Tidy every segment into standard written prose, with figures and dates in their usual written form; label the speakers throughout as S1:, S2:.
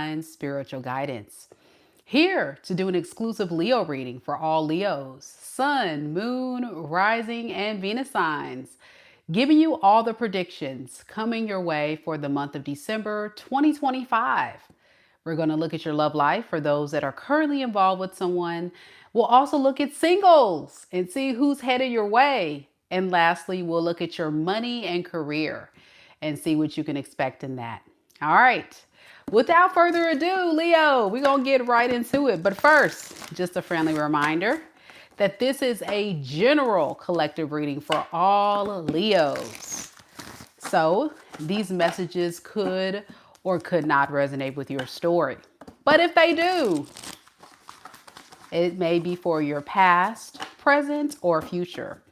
S1: divine spiritual guidance. Here to do an exclusive Leo reading for all Leos, Sun, Moon, Rising, and Venus signs, giving you all the predictions coming your way for the month of December 2025. We're going to look at your love life for those that are currently involved with someone. We'll also look at singles and see who's headed your way. And lastly, we'll look at your money and career and see what you can expect in that. All right. Without further ado, Leo, we're going to get right into it. But first, just a friendly reminder that this is a general collective reading for all Leos. So these messages could or could not resonate with your story. But if they do, it may be for your past, present, or future.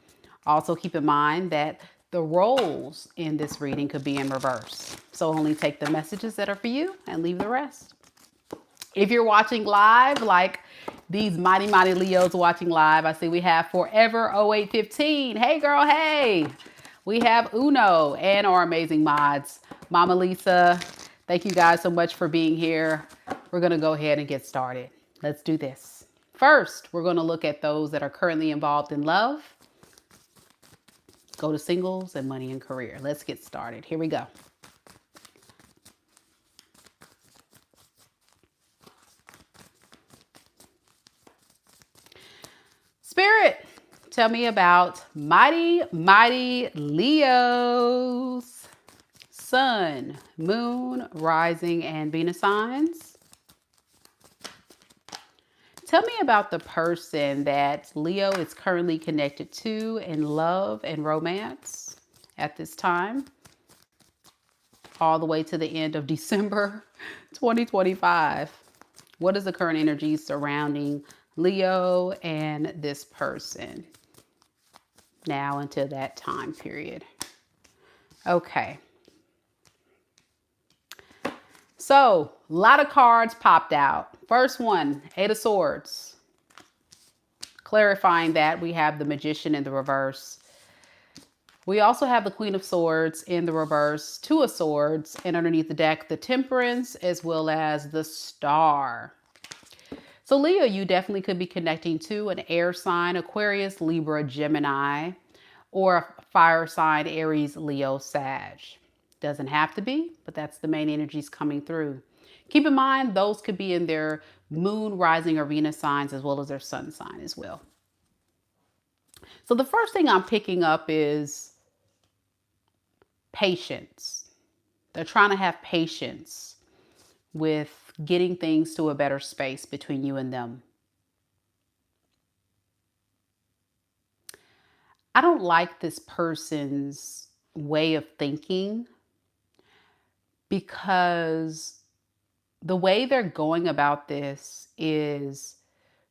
S1: Also keep in mind that the roles in this reading could be in reverse. So only take the messages that are for you and leave the rest. If you're watching live, like these mighty Leos watching live, I see we have Forever 0815. Hey girl, hey. We have Uno and our amazing mods. Mama Lisa, thank you guys so much for being here. We're going to go ahead and get started. Let's do this. First, we're going to look at those that are currently involved in love. Go to singles and money and career. Let's get started. Here we go. Spirit, tell me about mighty Leos. Sun, Moon, Rising, and Venus signs. Tell me about the person that Leo is currently connected to in love and romance at this time, all the way to the end of December 2025. What is the current energy surrounding Leo and this person now until that time period? Okay. So, a lot of cards popped out. First one, Eight of Swords. Clarifying that, we have the Magician in the reverse. We also have the Queen of Swords in the reverse, Two of Swords, and underneath the deck, the Temperance, as well as the Star. So Leo, you definitely could be connecting to an air sign, Aquarius, Libra, Gemini, or a fire sign, Aries, Leo, Sag. Doesn't have to be, but that's the main energies coming through. Keep in mind, those could be in their moon, rising, or Venus signs, as well as their sun sign as well. So the first thing I'm picking up is patience. They're trying to have patience with getting things to a better space between you and them. I don't like this person's way of thinking because the way they're going about this is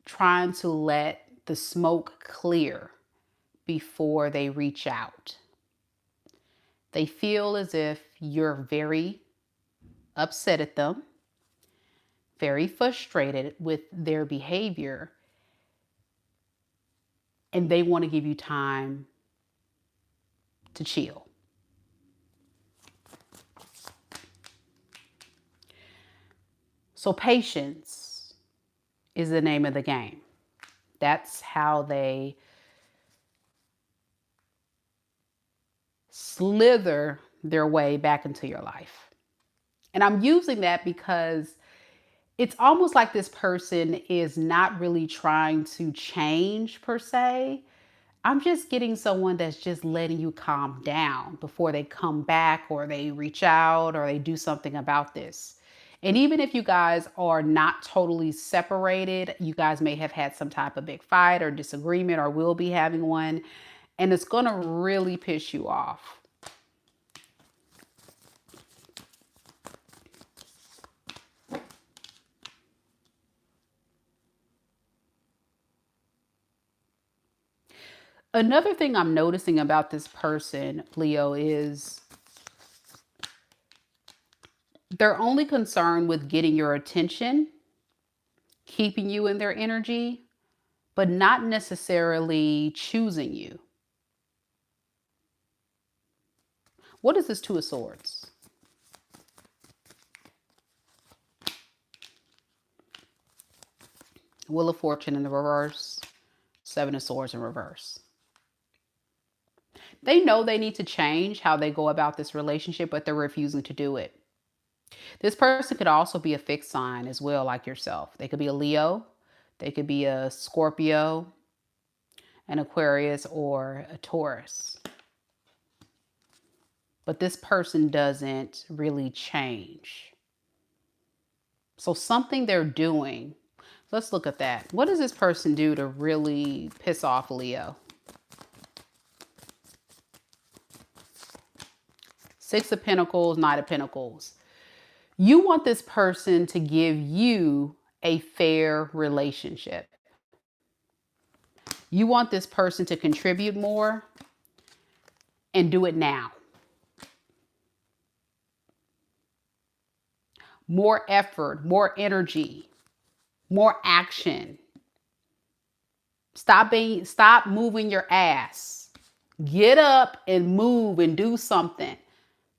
S1: trying to let the smoke clear before they reach out. They feel as if you're very upset at them, very frustrated with their behavior, and they want to give you time to chill. So patience is the name of the game. That's how they slither their way back into your life. And I'm using that because it's almost like this person is not really trying to change per se. I'm just getting someone that's just letting you calm down before they come back or they reach out or they do something about this. And even if you guys are not totally separated, you guys may have had some type of big fight or disagreement or will be having one, and it's going to really piss you off. Another thing I'm noticing about this person, Leo, is they're only concerned with getting your attention, keeping you in their energy, but not necessarily choosing you. What is this Two of Swords? Wheel of Fortune in the reverse. Seven of Swords in reverse. They know they need to change how they go about this relationship, but they're refusing to do it. This person could also be a fixed sign as well, like yourself. They could be a Leo. They could be a Scorpio, an Aquarius, or a Taurus. But this person doesn't really change. So something they're doing, let's look at that. What does this person do to really piss off Leo? Six of Pentacles, Knight of Pentacles. You want this person to give you a fair relationship. You want this person to contribute more and do it now. More effort, more energy, more action. Stop moving your ass. Get up and move and do something.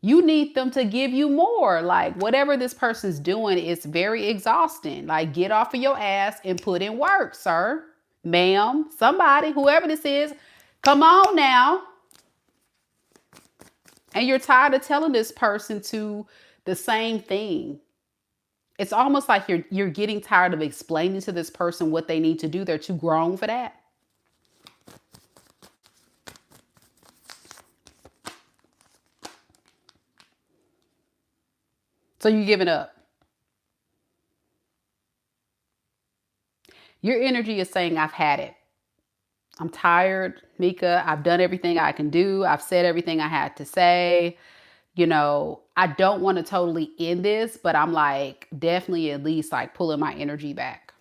S1: You need them to give you more. Like whatever this person's doing is very exhausting. Like get off of your ass and put in work, sir, ma'am, somebody, whoever this is. Come on now. And you're tired of telling this person to the same thing. It's almost like you're getting tired of explaining to this person what they need to do. They're too grown for that. So you're giving up. Your energy is saying, I've had it. I'm tired, Mika. I've done everything I can do. I've said everything I had to say. You know, I don't want to totally end this, but I'm like definitely at least like pulling my energy back.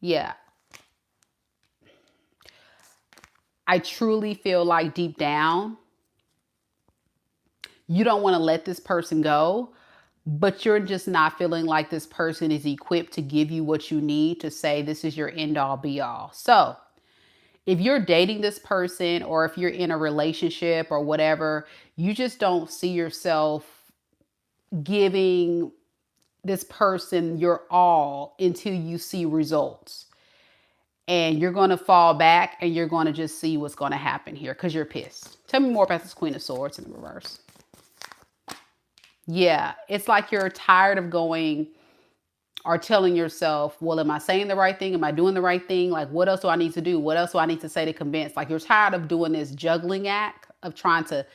S1: Yeah. I truly feel like deep down, you don't want to let this person go, but you're just not feeling like this person is equipped to give you what you need to say this is your end all be all. So if you're dating this person or if you're in a relationship or whatever, you just don't see yourself giving this person your all until you see results. And you're going to fall back and you're going to just see what's going to happen here because you're pissed. Tell me more about this Queen of Swords in the reverse. Yeah, it's like you're tired of going or telling yourself, well, am I saying the right thing? Am I doing the right thing? Like, what else do I need to do? What else do I need to say to convince? Like, you're tired of doing this juggling act of trying to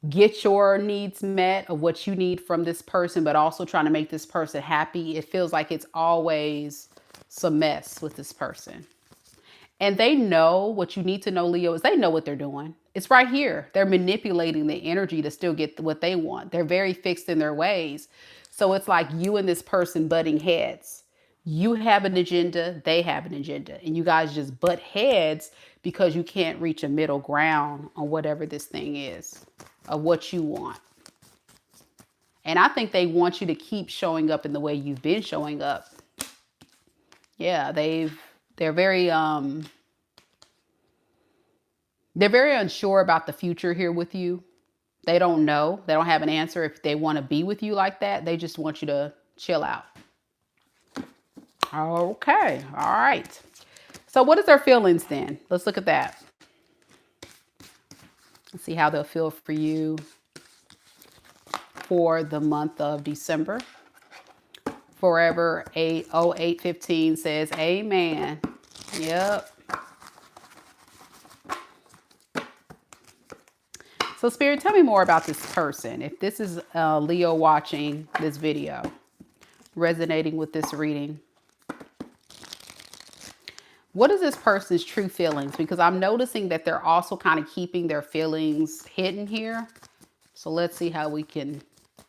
S1: get your needs met of what you need from this person, but also trying to make this person happy. It feels like it's always some mess with this person. And they know what you need to know, Leo, is they know what they're doing. It's right here. They're manipulating the energy to still get what they want. They're very fixed in their ways. So it's like you and this person butting heads. You have an agenda, they have an agenda, and you guys just butt heads because you can't reach a middle ground on whatever this thing is of what you want. And I think they want you to keep showing up in the way you've been showing up. Yeah, they're very unsure about the future here with you. They don't know. They don't have an answer if they want to be with you like that. They just want you to chill out. Okay. All right. So what is their feelings then? Let's look at that. Let's see how they'll feel for you for the month of December. Forever 80815 says amen. Yep. So Spirit, tell me more about this person. If this is Leo watching this video, resonating with this reading, what is this person's true feelings? Because I'm noticing that they're also kind of keeping their feelings hidden here. So let's see how we can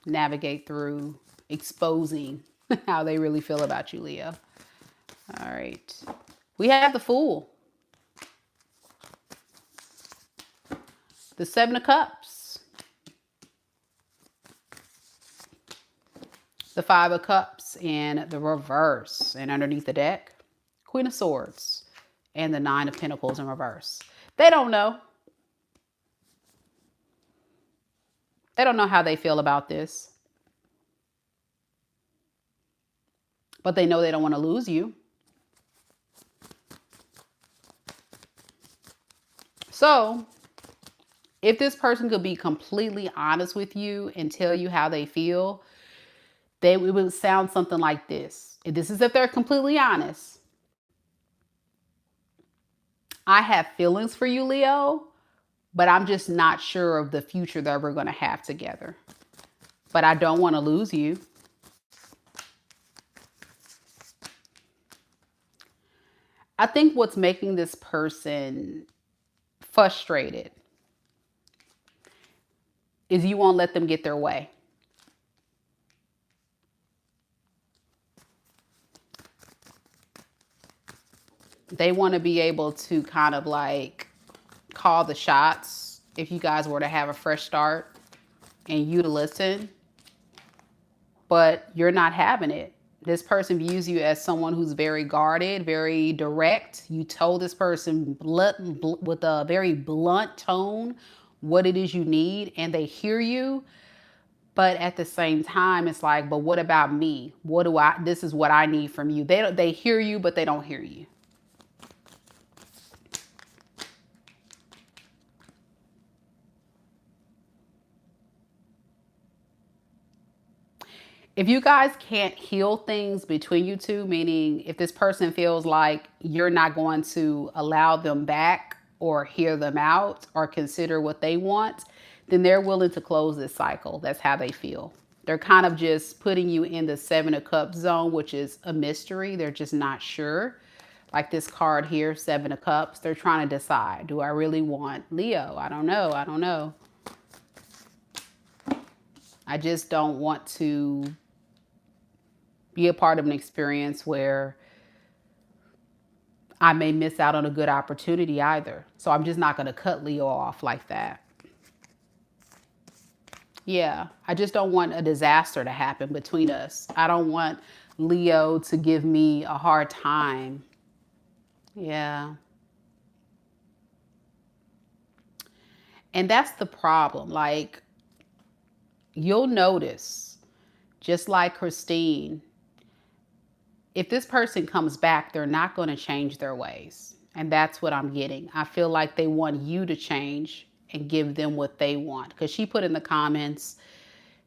S1: navigate through exposing how they really feel about you, Leo. All right. We have the Fool. The Seven of Cups. The Five of Cups in the reverse. And underneath the deck, Queen of Swords and the Nine of Pentacles in reverse. They don't know. They don't know how they feel about this. But they know they don't want to lose you. So if this person could be completely honest with you and tell you how they feel, it would sound something like this. This is if they're completely honest. I have feelings for you, Leo, but I'm just not sure of the future that we're going to have together. But I don't want to lose you. I think what's making this person frustrated is you won't let them get their way. They want to be able to kind of like call the shots if you guys were to have a fresh start and you to listen, but you're not having it. This person views you as someone who's very guarded, very direct. You told this person with a very blunt tone what it is you need, and they hear you. But at the same time, it's like, but what about me? This is what I need from you. They hear you, but they don't hear you. If you guys can't heal things between you two, meaning if this person feels like you're not going to allow them back or hear them out or consider what they want, then they're willing to close this cycle. That's how they feel. They're kind of just putting you in the Seven of Cups zone, which is a mystery. They're just not sure. Like this card here, Seven of Cups. They're trying to decide, do I really want Leo? I don't know. I don't know. I just don't want to be a part of an experience where I may miss out on a good opportunity either. So I'm just not going to cut Leo off like that. Yeah, I just don't want a disaster to happen between us. I don't want Leo to give me a hard time. Yeah. And that's the problem. Like, you'll notice, just like Christine, if this person comes back, they're not going to change their ways. And that's what I'm getting. I feel like they want you to change and give them what they want. Because she put in the comments,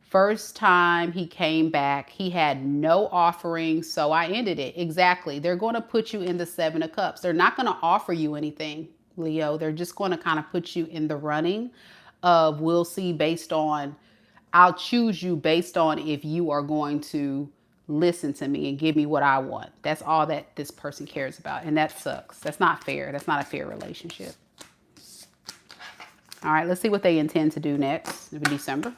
S1: first time he came back, he had no offering, so I ended it. Exactly. They're going to put you in the Seven of Cups. They're not going to offer you anything, Leo. They're just going to kind of put you in the running of, we'll see, based on, I'll choose you based on if you are going to listen to me and give me what I want. That's all that this person cares about. And that sucks. That's not fair. That's not a fair relationship. All right, let's see what they intend to do next in December.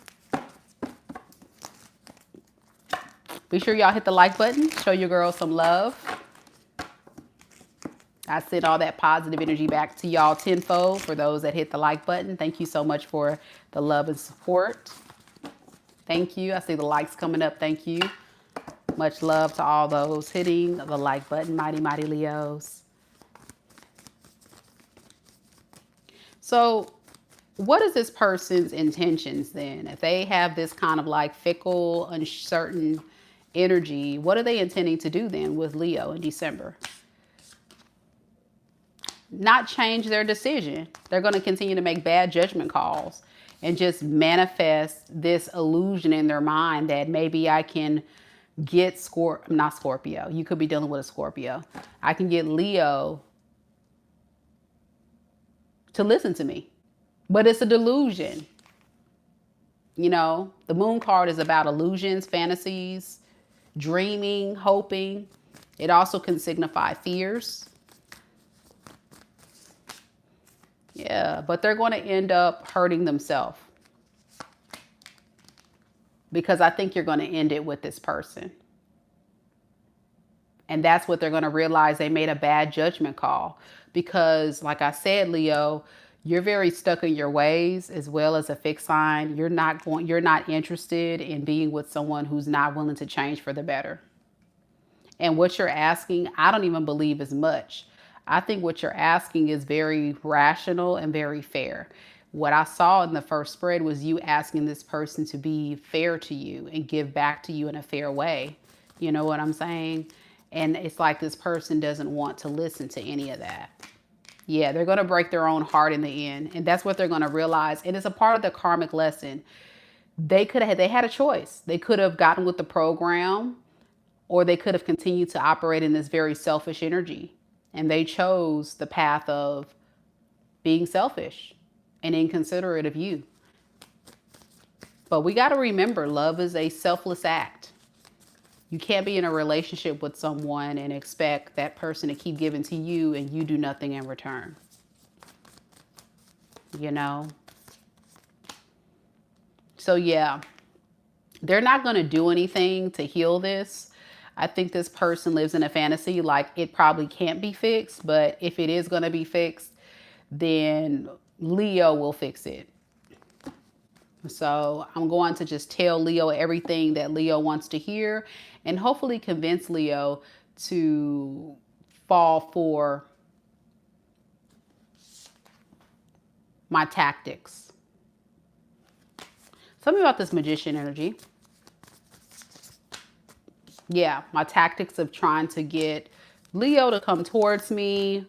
S1: Be sure y'all hit the like button. Show your girl some love. I send all that positive energy back to y'all tenfold for those that hit the like button. Thank you so much for the love and support. Thank you. I see the likes coming up. Thank you. Much love to all those hitting the like button, mighty, mighty Leos. So what is this person's intentions then? If they have this kind of like fickle, uncertain energy, what are they intending to do then with Leo in December? Not change their decision. They're going to continue to make bad judgment calls and just manifest this illusion in their mind that maybe I can get not Scorpio. You could be dealing with a Scorpio. I can get Leo to listen to me. But it's a delusion. You know, the moon card is about illusions, fantasies, dreaming, hoping. It also can signify fears. Yeah, but they're going to end up hurting themselves. Because I think you're going to end it with this person. And that's what they're going to realize. They made a bad judgment call. Because like I said, Leo, you're very stuck in your ways, as well as a fixed sign. You're not interested in being with someone who's not willing to change for the better. And what you're asking, I don't even believe is much. I think what you're asking is very rational and very fair. What I saw in the first spread was you asking this person to be fair to you and give back to you in a fair way. You know what I'm saying? And it's like this person doesn't want to listen to any of that. Yeah, they're going to break their own heart in the end. And that's what they're going to realize. And it's a part of the karmic lesson. They had a choice. They could have gotten with the program, or they could have continued to operate in this very selfish energy. And they chose the path of being selfish and inconsiderate of you. But we got to remember, love is a selfless act. You can't be in a relationship with someone and expect that person to keep giving to you and you do nothing in return. You know? So yeah, they're not going to do anything to heal this. I think this person lives in a fantasy like it probably can't be fixed, but if it is going to be fixed, then Leo will fix it. So I'm going to just tell Leo everything that Leo wants to hear and hopefully convince Leo to fall for my tactics. Tell me about this magician energy. Yeah, my tactics of trying to get Leo to come towards me.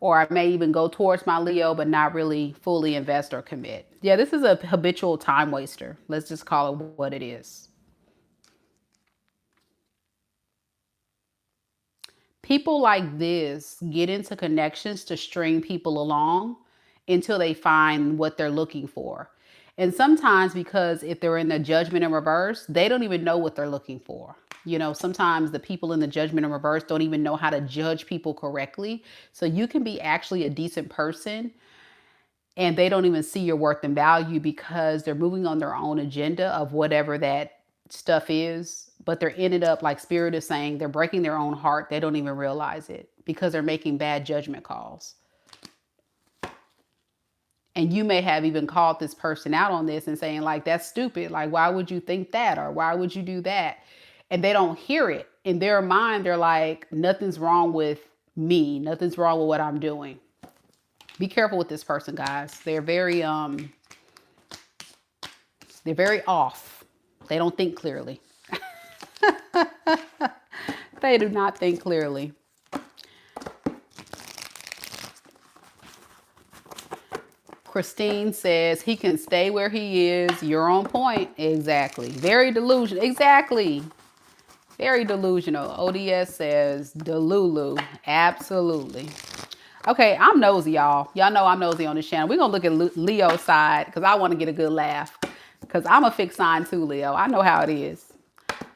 S1: Or I may even go towards my Leo, but not really fully invest or commit. Yeah, this is a habitual time waster. Let's just call it what it is. People like this get into connections to string people along until they find what they're looking for. And sometimes, because if they're in the judgment in reverse, they don't even know what they're looking for. You know, sometimes the people in the judgment in reverse don't even know how to judge people correctly. So you can be actually a decent person and they don't even see your worth and value because they're moving on their own agenda of whatever that stuff is. But they're ended up, like Spirit is saying, they're breaking their own heart. They don't even realize it because they're making bad judgment calls. And you may have even called this person out on this and saying like, that's stupid. Like, why would you think that? Or why would you do that? And they don't hear it. In their mind, they're like, nothing's wrong with me. Nothing's wrong with what I'm doing. Be careful with this person, guys. They're very off. They don't think clearly. They do not think clearly. Christine says he can stay where he is. You're on point. Exactly. Very delusional. Exactly. Very delusional. ODS says Delulu. Absolutely. Okay, I'm nosy, y'all. Y'all know I'm nosy on this channel. We're going to look at Leo's side because I want to get a good laugh. Because I'm a fixed sign too, Leo. I know how it is.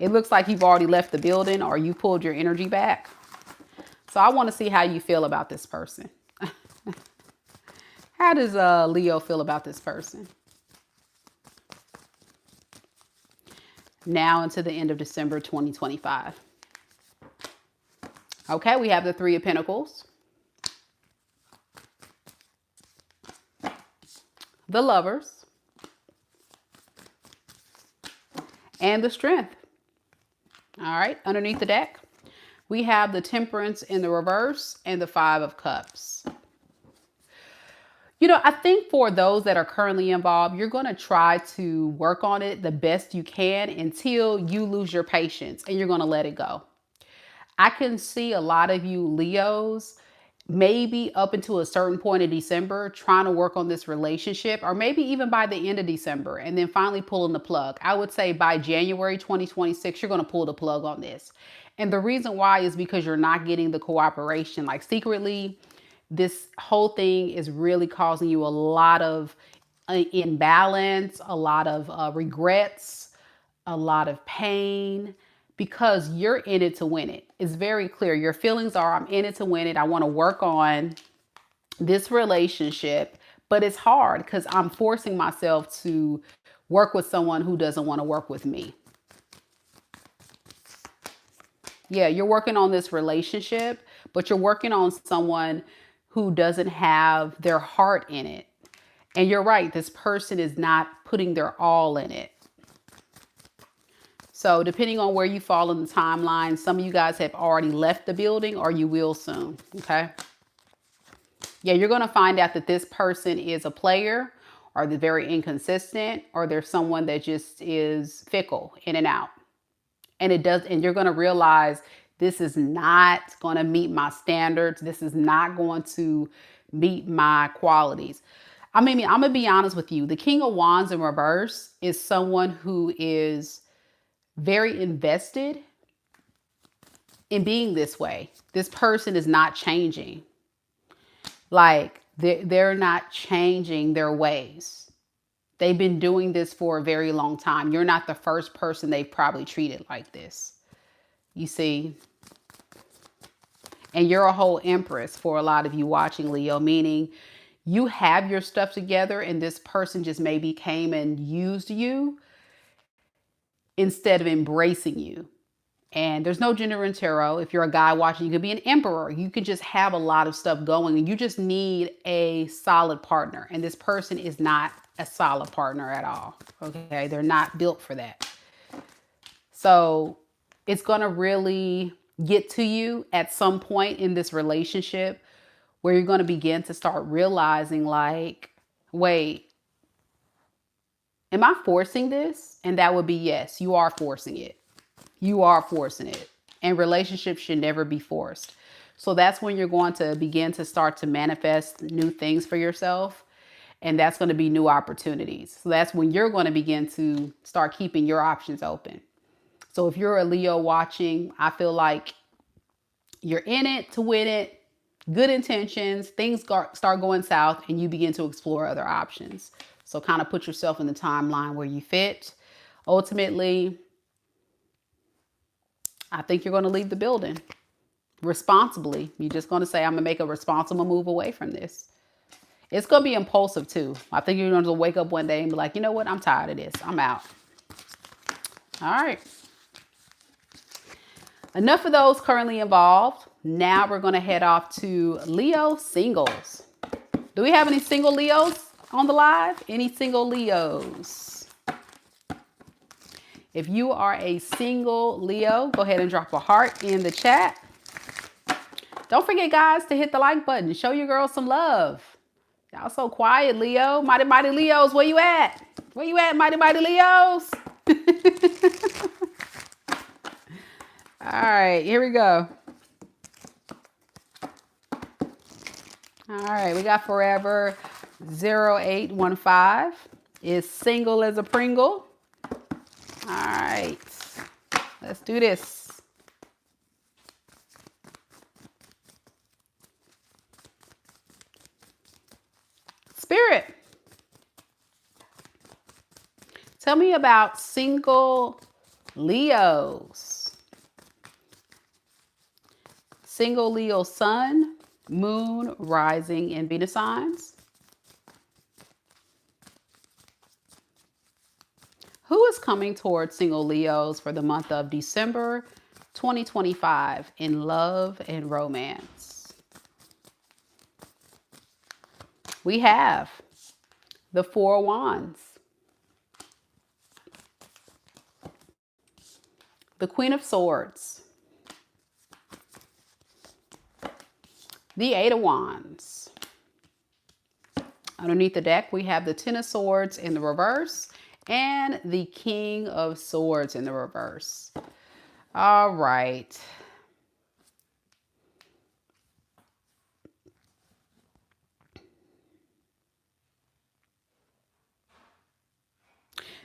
S1: It looks like you've already left the building or you pulled your energy back. So I want to see how you feel about this person. How does Leo feel about this person? Now into the end of December 2025. Okay, we have the Three of Pentacles. The Lovers. And the Strength. All right, underneath the deck, we have the Temperance in the reverse and the Five of Cups. You know, I think for those that are currently involved, you're going to try to work on it the best you can until you lose your patience and you're going to let it go. I can see a lot of you Leos, maybe up until a certain point in December, trying to work on this relationship, or maybe even by the end of December, and then finally pulling the plug. I would say by January 2026, you're going to pull the plug on this. And the reason why is because you're not getting the cooperation. Like secretly, this whole thing is really causing you a lot of imbalance, a lot of regrets, a lot of pain, because you're in it to win it. It's very clear. Your feelings are, I'm in it to win it. I want to work on this relationship, but it's hard because I'm forcing myself to work with someone who doesn't want to work with me. Yeah, you're working on this relationship, but you're working on someone who doesn't have their heart in it. And you're right, this person is not putting their all in it. So depending on where you fall in the timeline, some of you guys have already left the building or you will soon, okay? Yeah, you're going to find out that this person is a player or they're very inconsistent or they're someone that just is fickle in and out. And you're going to realize This is not going to meet my standards. This is not going to meet my qualities. I mean, I'm going to be honest with you. The King of Wands in reverse is someone who is very invested in being this way. This person is not changing. Like they're not changing their ways. They've been doing this for a very long time. You're not the first person they've probably treated like this. You see? And you're a whole empress for a lot of you watching, Leo, meaning you have your stuff together and this person just maybe came and used you instead of embracing you. And there's no gender in tarot. If you're a guy watching, you could be an emperor. You could just have a lot of stuff going and you just need a solid partner. And this person is not a solid partner at all. Okay. They're not built for that. So it's going to really get to you at some point in this relationship where you're going to begin to start realizing like, wait, am I forcing this? And that would be yes, you are forcing it. You are forcing it. And relationships should never be forced. So that's when you're going to begin to start to manifest new things for yourself. And that's going to be new opportunities. So that's when you're going to begin to start keeping your options open. So if you're a Leo watching, I feel like you're in it to win it. Good intentions. Things start going south and you begin to explore other options. So kind of put yourself in the timeline where you fit. Ultimately, I think you're going to leave the building responsibly. You're just going to say, I'm going to make a responsible move away from this. It's going to be impulsive too. I think you're going to wake up one day and be like, you know what? I'm tired of this. I'm out. All right. Enough of those currently involved. Now we're going to head off to Leo singles. Do we have any single Leos on the live? Any single Leos? If you are a single Leo, go ahead and drop a heart in the chat. Don't forget, guys, to hit the like button. Show your girls some love. Y'all so quiet, Leo. Mighty, mighty Leos, where you at? Where you at, mighty, mighty Leos? All right, here we go. All right, we got Forever 0815. Is single as a Pringle. All right, let's do this. Spirit, tell me about single Leos. Single Leo sun, moon, rising, and Venus signs. Who is coming towards single Leos for the month of December 2025 in love and romance? We have the Four of Wands, the Queen of Swords, the Eight of Wands. Underneath the deck, we have the Ten of Swords in the reverse and the King of Swords in the reverse. All right.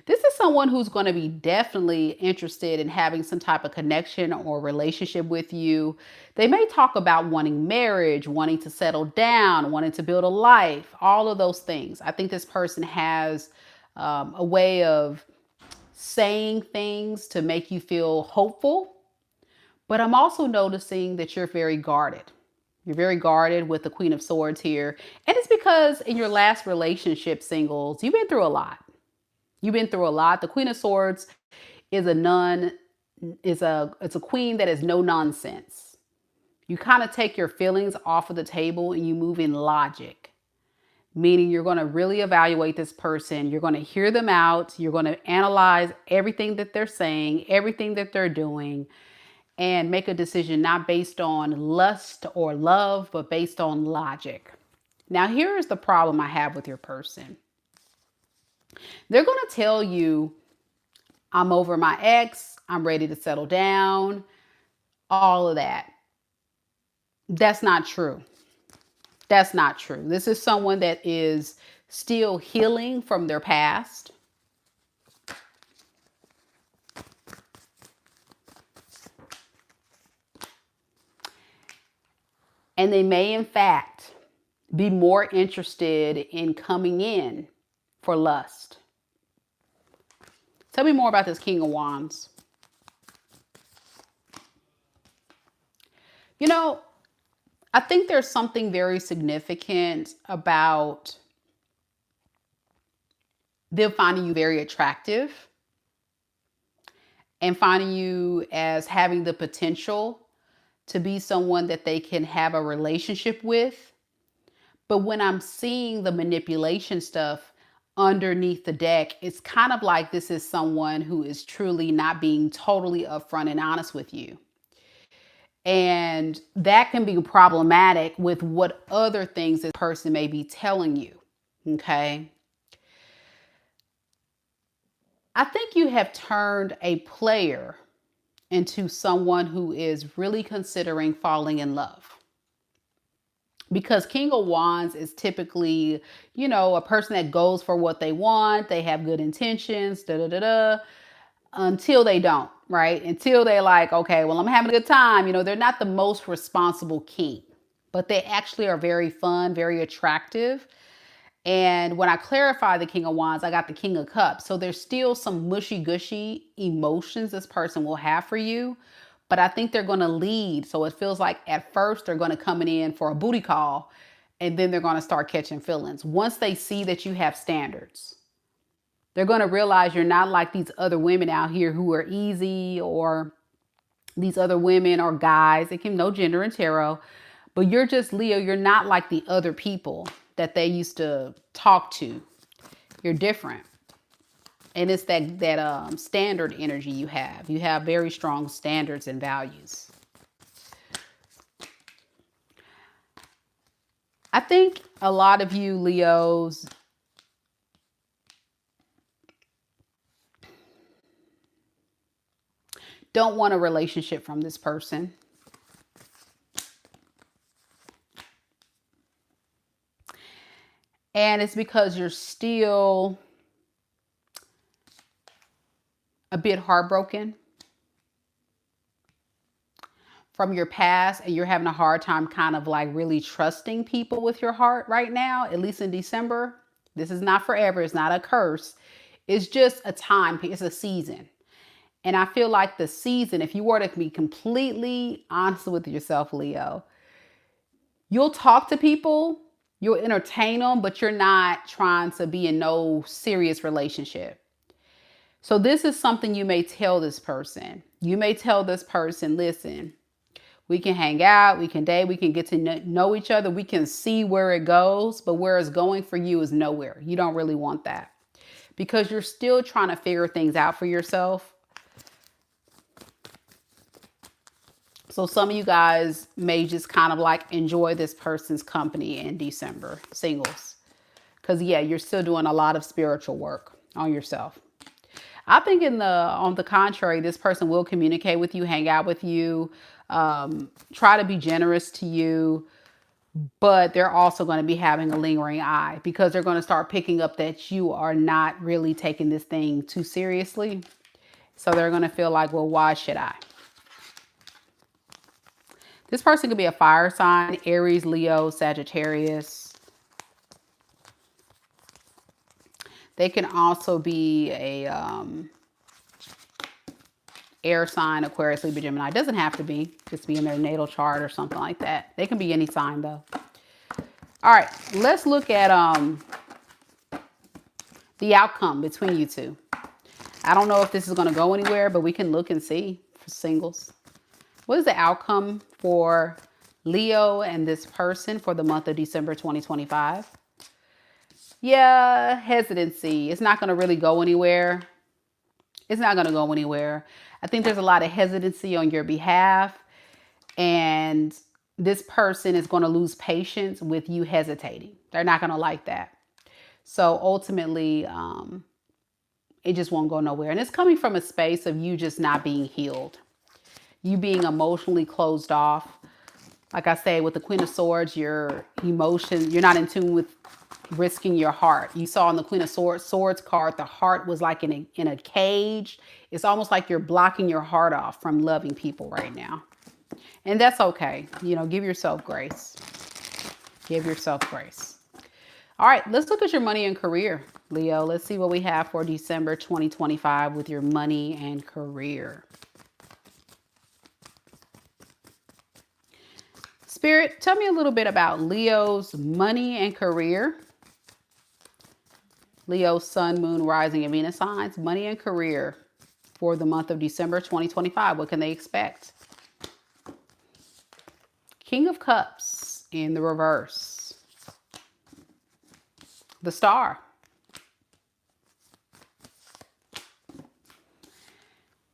S1: This is someone who's going to be definitely interested in having some type of connection or relationship with you. They may talk about wanting marriage, wanting to settle down, wanting to build a life, all of those things. I think this person has a way of saying things to make you feel hopeful. But I'm also noticing that you're very guarded. You're very guarded with the Queen of Swords here. And it's because in your last relationship, singles, you've been through a lot. You've been through a lot. The Queen of Swords is it's a queen that is no nonsense. You kind of take your feelings off of the table and you move in logic, meaning you're going to really evaluate this person. You're going to hear them out. You're going to analyze everything that they're saying, everything that they're doing, and make a decision not based on lust or love, but based on logic. Now, here is the problem I have with your person. They're going to tell you, I'm over my ex. I'm ready to settle down. all of that. That's not true. That's not true. This is someone that is still healing from their past. And they may, in fact, be more interested in coming in for lust. Tell me more about this King of Wands. You know, I think there's something very significant about them finding you very attractive and finding you as having the potential to be someone that they can have a relationship with. But when I'm seeing the manipulation stuff underneath the deck, it's kind of like this is someone who is truly not being totally upfront and honest with you. And that can be problematic with what other things this person may be telling you. Okay. I think you have turned a player into someone who is really considering falling in love. Because King of Wands is typically, a person that goes for what they want. They have good intentions, until they don't, right? Until they're like, okay, well, I'm having a good time. They're not the most responsible king, but they actually are very fun, very attractive. And when I clarify the King of Wands, I got the King of Cups. So there's still some mushy gushy emotions this person will have for you. But I think they're going to lead. So it feels like at first they're going to come in for a booty call. And then they're going to start catching feelings. Once they see that you have standards, they're going to realize you're not like these other women out here who are easy, or these other women or guys. It can no gender in tarot. But you're just Leo. You're not like the other people that they used to talk to. You're different. And it's that standard energy you have. You have very strong standards and values. I think a lot of you Leos don't want a relationship from this person. And it's because you're still a bit heartbroken from your past, and you're having a hard time kind of like really trusting people with your heart right now, at least in December. This is not forever. It's not a curse. It's just a time. It's a season. And I feel like the season, if you were to be completely honest with yourself, Leo, you'll talk to people, you'll entertain them, but you're not trying to be in no serious relationship. So this is something you may tell this person. You may tell this person, listen, we can hang out, we can date, we can get to know each other, we can see where it goes, but where it's going for you is nowhere. You don't really want that because you're still trying to figure things out for yourself. So some of you guys may just kind of like enjoy this person's company in December, singles. Because yeah, you're still doing a lot of spiritual work on yourself. I think on the contrary, this person will communicate with you, hang out with you, try to be generous to you, but they're also going to be having a lingering eye because they're going to start picking up that you are not really taking this thing too seriously. So they're going to feel like, well, why should I? This person could be a fire sign, Aries, Leo, Sagittarius. They can also be a air sign, Aquarius, Libra, Gemini. It doesn't have to be. Just be in their natal chart or something like that. They can be any sign though. All right, let's look at the outcome between you two. I don't know if this is going to go anywhere, but we can look and see for singles. What is the outcome for Leo and this person for the month of December 2025? Yeah, hesitancy. It's not going to really go anywhere. It's not going to go anywhere. I think there's a lot of hesitancy on your behalf. And this person is going to lose patience with you hesitating. They're not going to like that. So ultimately, it just won't go nowhere. And it's coming from a space of you just not being healed. you being emotionally closed off. Like I say, with the Queen of Swords, your emotions, you're not in tune with risking your heart. You saw in the Queen of Swords card, the heart was like in a cage. It's almost like you're blocking your heart off from loving people right now. And that's okay. You know, give yourself grace. Give yourself grace. All right, let's look at your money and career, Leo. Let's see what we have for December 2025 with your money and career. Spirit, tell me a little bit about Leo's money and career. Leo's sun, moon, rising, and Venus signs, money and career for the month of December 2025. What can they expect? King of Cups in the reverse. The Star.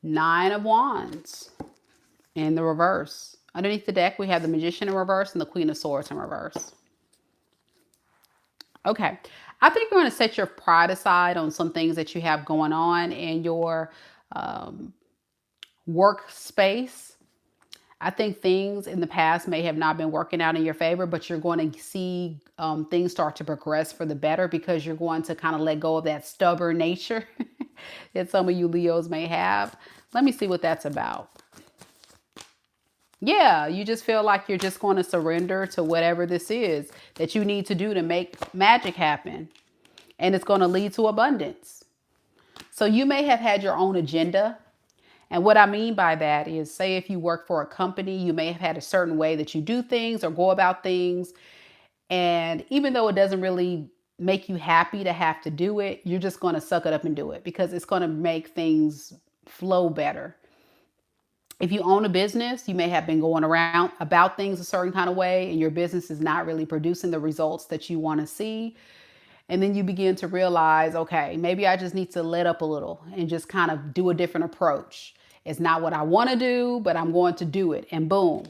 S1: Nine of Wands in the reverse. Underneath the deck, we have the Magician in reverse and the Queen of Swords in reverse. Okay, I think you're going to set your pride aside on some things that you have going on in your workspace. I think things in the past may have not been working out in your favor, but you're going to see things start to progress for the better because you're going to kind of let go of that stubborn nature that some of you Leos may have. Let me see what that's about. Yeah, you just feel like you're just going to surrender to whatever this is that you need to do to make magic happen. And it's going to lead to abundance. So you may have had your own agenda. And what I mean by that is, say if you work for a company, you may have had a certain way that you do things or go about things. And even though it doesn't really make you happy to have to do it, you're just going to suck it up and do it because it's going to make things flow better. If you own a business, you may have been going around about things a certain kind of way and your business is not really producing the results that you want to see. And then you begin to realize, okay, maybe I just need to let up a little and just kind of do a different approach. It's not what I want to do, but I'm going to do it. And boom,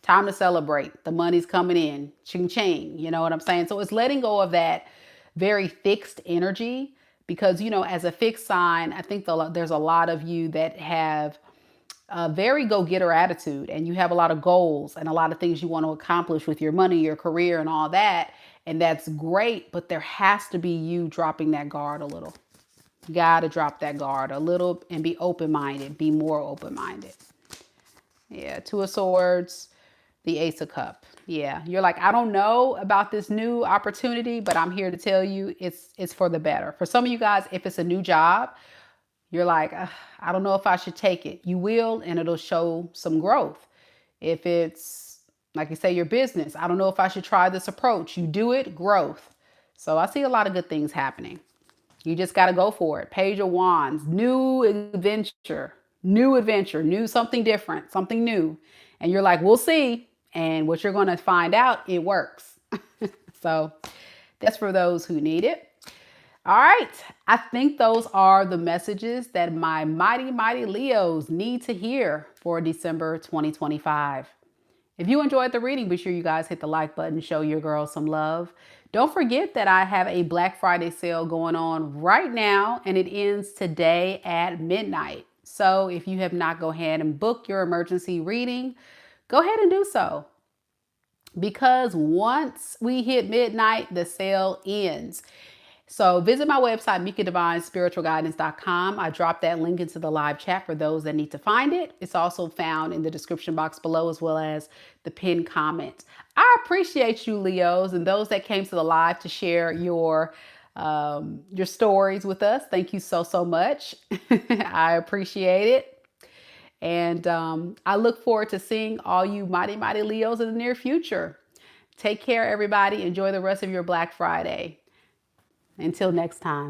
S1: time to celebrate. The money's coming in. Ching ching. You know what I'm saying? So it's letting go of that very fixed energy because, you know, as a fixed sign, I think there's a lot of you that have a very go-getter attitude and you have a lot of goals and a lot of things you want to accomplish with your money, your career and all that. And that's great, but there has to be you dropping that guard a little. You got to drop that guard a little and be open-minded, be more open-minded. Yeah, Two of Swords, the Ace of Cups. Yeah, you're like, I don't know about this new opportunity, but I'm here to tell you it's for the better. For some of you guys, if it's a new job, you're like, I don't know if I should take it. You will, and it'll show some growth. If it's, like you say, your business, I don't know if I should try this approach. You do it, growth. So I see a lot of good things happening. You just got to go for it. Page of Wands, new adventure, new something different, something new. And you're like, we'll see. And what you're going to find out, it works. So that's for those who need it. All right, I think those are the messages that my mighty, mighty Leos need to hear for December 2025. If you enjoyed the reading, be sure you guys hit the like button, show your girl some love. Don't forget that I have a Black Friday sale going on right now, and it ends today at midnight. So if you have not, go ahead and book your emergency reading. Go ahead and do so. Because once we hit midnight, the sale ends. So visit my website, MikaDivineSpiritualGuidance.com. I dropped that link into the live chat for those that need to find it. It's also found in the description box below as well as the pinned comment. I appreciate you, Leos, and those that came to the live to share your stories with us. Thank you so, so much. I appreciate it. And I look forward to seeing all you mighty, mighty Leos in the near future. Take care, everybody. Enjoy the rest of your Black Friday. Until next time.